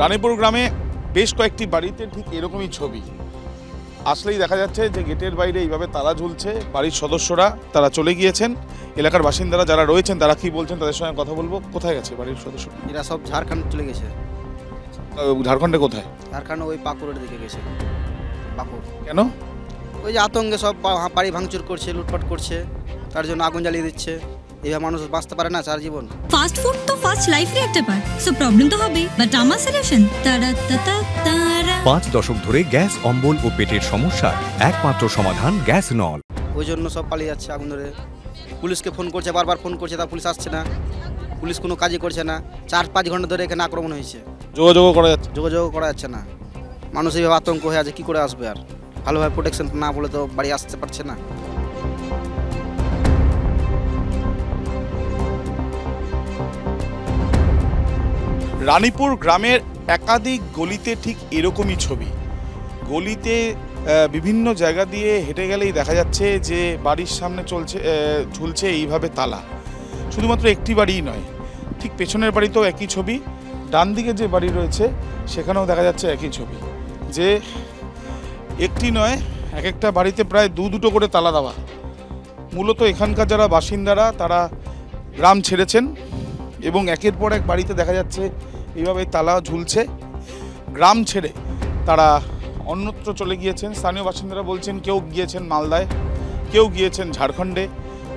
রানীপুর গ্রামে বেশ কয়েকটি বাড়িতে ঠিক এরকমই ছবি আসলেই দেখা যাচ্ছে যে গেটের বাইরে এইভাবে তালা ঝুলছে। বাড়ির সদস্যরা তারা চলে গিয়েছেন। এলাকার বাসিন্দারা যারা রয়েছেন তারা কি বলছেন তাদের সঙ্গে কথা বলবো। কোথায় গেছে বাড়ির সদস্য? এরা সব ঝাড়খণ্ড চলে গেছে। ঝাড়খণ্ডে কোথায়? ঝাড়খণ্ড ওই পাকুড়ের দিকে গেছে। পাকুড় কেন? ওই যে আতঙ্কে সব বাড়ি ভাঙচুর করছে, লুটপাট করছে, তার জন্য আগুন জ্বালিয়ে দিচ্ছে। এইভাবে মানুষ বাঁচতে পারে না সারা জীবন। ফাস্ট ফুড তো ফাস্ট লাইফের একটা পার্ট, সো প্রবলেম তো হবেই, বাট আমার সলিউশন তারা। 5 দশক ধরে গ্যাস অম্বল ও পেটের সমস্যার একমাত্র সমাধান গ্যাস নল। ওই জন্য সব পালিয়ে যাচ্ছে আগুন ধরে। পুলিশকে ফোন করছে, বারবার ফোন করছে, তা পুলিশ আসছে না। পুলিশ কোনো কাজই করছে না। 4-5 ঘন্টা ধরে এখানে আক্রমণ হয়েছে। যোগাযোগ করা যাচ্ছে? যোগাযোগ করা যাচ্ছে না। মানুষ এইভাবে আতঙ্ক হয়ে আছে, কী করে আসবে? আর ভালোভাবে প্রোটেকশন না বলে তো বাড়ি আসতে পারছে না। রানীপুর গ্রামের একাধিক গলিতে ঠিক এরকমই ছবি। গলিতে বিভিন্ন জায়গা দিয়ে হেঁটে গেলেই দেখা যাচ্ছে যে বাড়ির সামনে ঝুলছে এইভাবে তালা। শুধুমাত্র একটি বাড়িই নয়, ঠিক পেছনের বাড়িতেও একই ছবি। ডান দিকে যে বাড়ি রয়েছে সেখানেও দেখা যাচ্ছে একই ছবি, যে একটি নয় এক একটা বাড়িতে প্রায় দুটো করে তালা দেওয়া। মূলত এখানকার যারা বাসিন্দারা তারা গ্রাম ছেড়েছেন এবং একের পর এক বাড়িতে দেখা যাচ্ছে এইভাবে তালা ঝুলছে। গ্রাম ছেড়ে তারা অন্যত্র চলে গিয়েছেন। স্থানীয় বাসিন্দারা বলছেন কেউ গিয়েছেন মালদায়, কেউ গিয়েছেন ঝাড়খণ্ডে,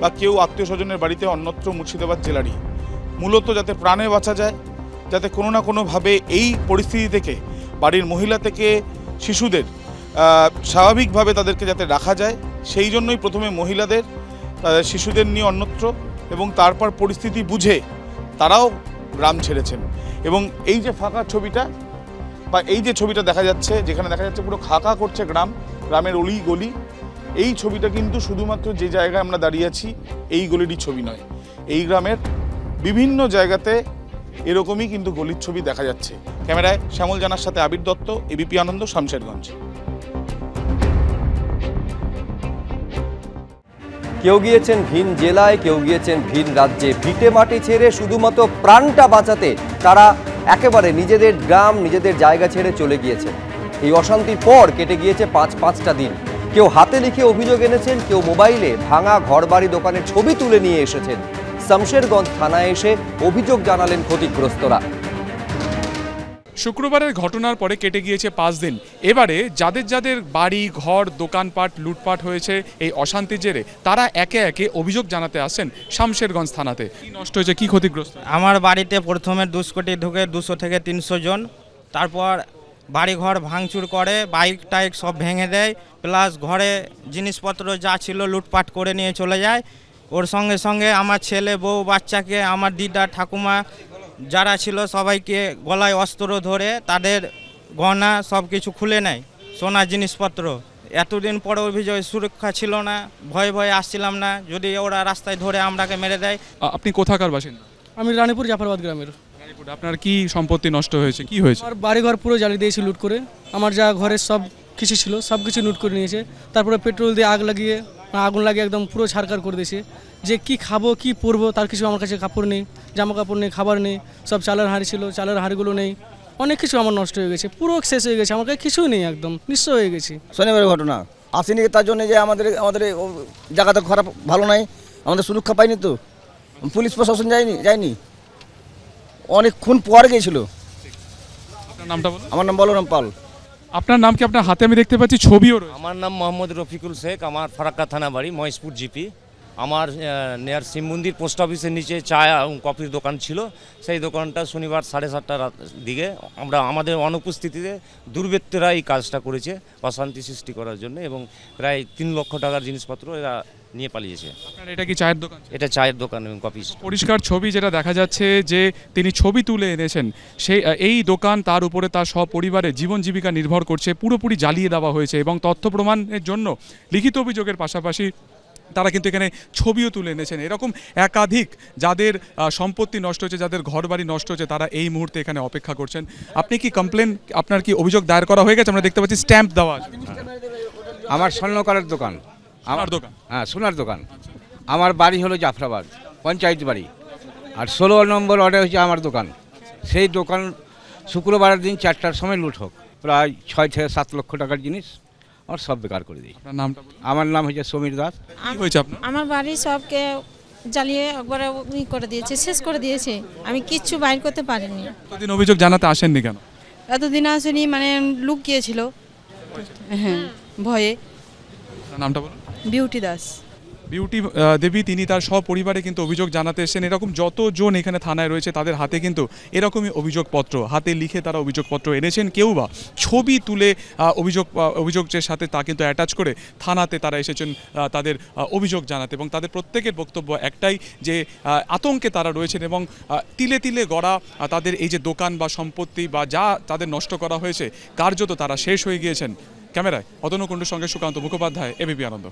বা কেউ আত্মীয় স্বজনের বাড়িতে অন্যত্র মুর্শিদাবাদ জেলারই। মূলত যাতে প্রাণে বাঁচা যায়, যাতে কোনো না কোনোভাবে এই পরিস্থিতি থেকে বাড়ির মহিলা থেকে শিশুদের স্বাভাবিকভাবে তাদেরকে যাতে রাখা যায়, সেই জন্যই প্রথমে মহিলাদের শিশুদের নিয়ে অন্যত্র এবং তারপর পরিস্থিতি বুঝে তারাও গ্রাম ছেড়েছেন। এবং এই যে ফাঁকা ছবিটা বা এই যে ছবিটা দেখা যাচ্ছে, যেখানে দেখা যাচ্ছে পুরো খাকা করছে গ্রামের অলি গলি, এই ছবিটা কিন্তু শুধুমাত্র যে জায়গায় আমরা দাঁড়িয়ে আছি এই গলিরই ছবি নয়। এই গ্রামের বিভিন্ন জায়গাতে এরকমই কিন্তু গলির ছবি দেখা যাচ্ছে। ক্যামেরায় শ্যামল জানার সাথে আবির দত্ত, এবিপি আনন্দ, শামশেরগঞ্জ। কেউ গিয়েছেন ভিন জেলায়, কেউ গিয়েছেন ভিন রাজ্যে। ভিটে মাটি ছেড়ে শুধুমাত্র প্রাণটা বাঁচাতে তারা একেবারে নিজেদের গ্রাম, নিজেদের জায়গা ছেড়ে চলে গিয়েছে। এই অশান্তির পর কেটে গিয়েছে 5-5টা দিন। কেউ হাতে লিখে অভিযোগ এনেছেন, কেউ মোবাইলে ভাঙা ঘরবাড়ি দোকানের ছবি তুলে নিয়ে এসেছেন। শামশেরগঞ্জ থানায় এসে অভিযোগ জানালেন ক্ষতিগ্রস্তরা। শুক্রবারের ঘটনার পরে কেটে গিয়েছে 5 দিন। এবারে যাদের যাদের বাড়ি ঘর দোকানপাট লুটপাট হয়েছে এই অশান্তির জেরে, তারা একে একে অভিযোগ জানাতে আসেন শামশেরগঞ্জ থানাতে। কি নষ্ট হয়েছে, কি ক্ষতিগ্রস্ত? আমার বাড়িতে প্রথমে দুষ্কৃতী ঢুকে 200 থেকে 300 জন, তারপর বাড়িঘর ভাঙচুর করে, বাইক টাইক সব ভেঙে দেয়, প্লাস ঘরে জিনিসপত্র যা ছিল লুটপাট করে নিয়ে চলে যায়। ওর সঙ্গে সঙ্গে আমার ছেলে বউ বাচ্চাকে, আমার দিদা ঠাকুমা যারা ছিল সবাইকে গলায় অস্ত্র ধরে তাদের গহনা সব কিছু খুলে নেয়, সোনার জিনিসপত্র। এতদিন পরে অভিযোগ সুরক্ষা ছিল না, ভয়ে ভয়ে আসছিলাম না, যদি ওরা রাস্তায় ধরে আমরাকে মেরে দেয়। আপনি কোথাকার বাসিন্দা? আমি রানীপুর জাফরাবাদ গ্রামের। আপনার কি সম্পত্তি নষ্ট হয়েছে, কি হয়েছে? আমার বাড়িঘর পুরো জ্বালিয়ে দিয়েছে লুট করে। আমার যা ঘরের সব কিছু ছিল সব কিছু লুট করে নিয়েছে। তারপরে পেট্রোল দিয়ে আগুন লাগিয়ে একদম পুরো ছারকার করে দিয়েছে। যে কি খাবো কি পরবো তার কিছু আমার কাছে কাপড় নেই, জামা কাপড় নেই, খাবার নেই। সব চালের হাঁড়ি ছিল, চালের হাঁড়িগুলো নেই। অনেক কিছু আমার নষ্ট হয়ে গেছে, পুরো শেষ হয়ে গেছে। আমার কাছে কিছুই নেই, একদম নিঃস্ব হয়ে গেছি। শনিবারের ঘটনা আসেনি তার জন্য যে আমাদের জায়গাটা খারাপ ভালো নাই, আমাদের সুরক্ষা পাইনি, তো পুলিশ প্রশাসন যায়নি। অনেকক্ষণ পর গিয়েছিল। আপনার নামটা বলুন। আমার নাম বলরাম পাল। আপনার নাম কি? আপনার হাতে আমি দেখতে পাচ্ছি ছবিও রয়েছে। আমার নাম মোহাম্মদ রফিকুল শেখ, আমার ফারাক্কা থানা বাড়ি, মহেশপুর জিপি। আমার নেয়ার শিব মন্দির পোস্ট অফিসের নিচে চা কফির দোকান ছিল। সেই দোকানটা শনিবার 7:30টার দিকে আমাদের অনুপস্থিতিতে দুর্বৃত্তরা এই কাজটা করেছে অশান্তি সৃষ্টি করার জন্য, এবং প্রায় 3 লক্ষ টাকার জিনিসপত্র এরা নিয়ে পালিয়েছে। আপনার এটা কি চায়ের দোকান? এটা চায়ের দোকান এবং কফি। পরিষ্কার ছবি যেটা দেখা যাচ্ছে যে তিনি ছবি তুলে এনেছেন, সেই এই দোকান, তার উপরে তার সপরিবারের জীবন জীবিকা নির্ভর করছে, পুরোপুরি জ্বালিয়ে দেওয়া হয়েছে। এবং তথ্য প্রমাণের জন্য লিখিত অভিযোগের পাশাপাশি তারা কিন্তু এখানে ছবিও তুলে এনেছেন। এরকম একাধিক যাদের সম্পত্তি নষ্ট হয়েছে, যাদের ঘরবাড়ি নষ্ট হয়েছে, তারা এই মুহূর্তে এখানে অপেক্ষা করছেন। আপনি কি কমপ্লেন, আপনার কি অভিযোগ দায়ের করা হয়ে গেছে? আমরা দেখতে পাচ্ছি স্ট্যাম্প দেওয়া আছে। আমার স্বর্ণকারের দোকান, আমার দোকান, হ্যাঁ সোনার দোকান। আমার বাড়ি হলো জাফরাবাদ পঞ্চায়েত বাড়ি, আর 16 নম্বর ওয়ার্ডে হচ্ছে আমার দোকান। সেই দোকান শুক্রবারের দিন 4টার সময় লুট হোক, প্রায় 6 থেকে 7 লক্ষ টাকার জিনিস আমার সব বেকার করে দিই। আপনার নামটা বলুন। আমার নাম হচ্ছে সমীর দাস। কি হয়েছে আপনার? আমার বাড়ির সবকে জ্বালিয়ে একবারে করে দিয়েছে, শেষ করে দিয়েছে। আমি কিচ্ছু বাইর করতে পারিনি। কতদিন অভিযোগ জানাতে আসেননি কেন? এতদিন আসেনি, মানে লুক গিয়েছিল, হ্যাঁ, ভয়ে। আপনার নামটা বলুন। বিউটি দাস। বিউটি দেবী, তিনি তার সপরিবারে কিন্তু অভিযোগ জানাতে এসেছেন। এরকম যতজন এখানে থানায় রয়েছে তাদের হাতে কিন্তু এরকমই অভিযোগপত্র, হাতে লিখে তারা অভিযোগপত্র এনেছেন। কেউ বা ছবি তুলে অভিযোগের সাথে তা কিন্তু অ্যাটাচ করে থানাতে তারা এসেছেন তাদের অভিযোগ জানাতে, এবং তাদের প্রত্যেকের বক্তব্য একটাই যে আতঙ্কে তারা রয়েছেন এবং তিলে তিলে গড়া তাদের এই যে দোকান বা সম্পত্তি বা যা তাদের নষ্ট করা হয়েছে কার্যত তারা শেষ হয়ে গিয়েছেন। ক্যামেরায় অতনু কুণ্ডুর সঙ্গে সুকান্ত মুখোপাধ্যায়, এবিপি আনন্দ।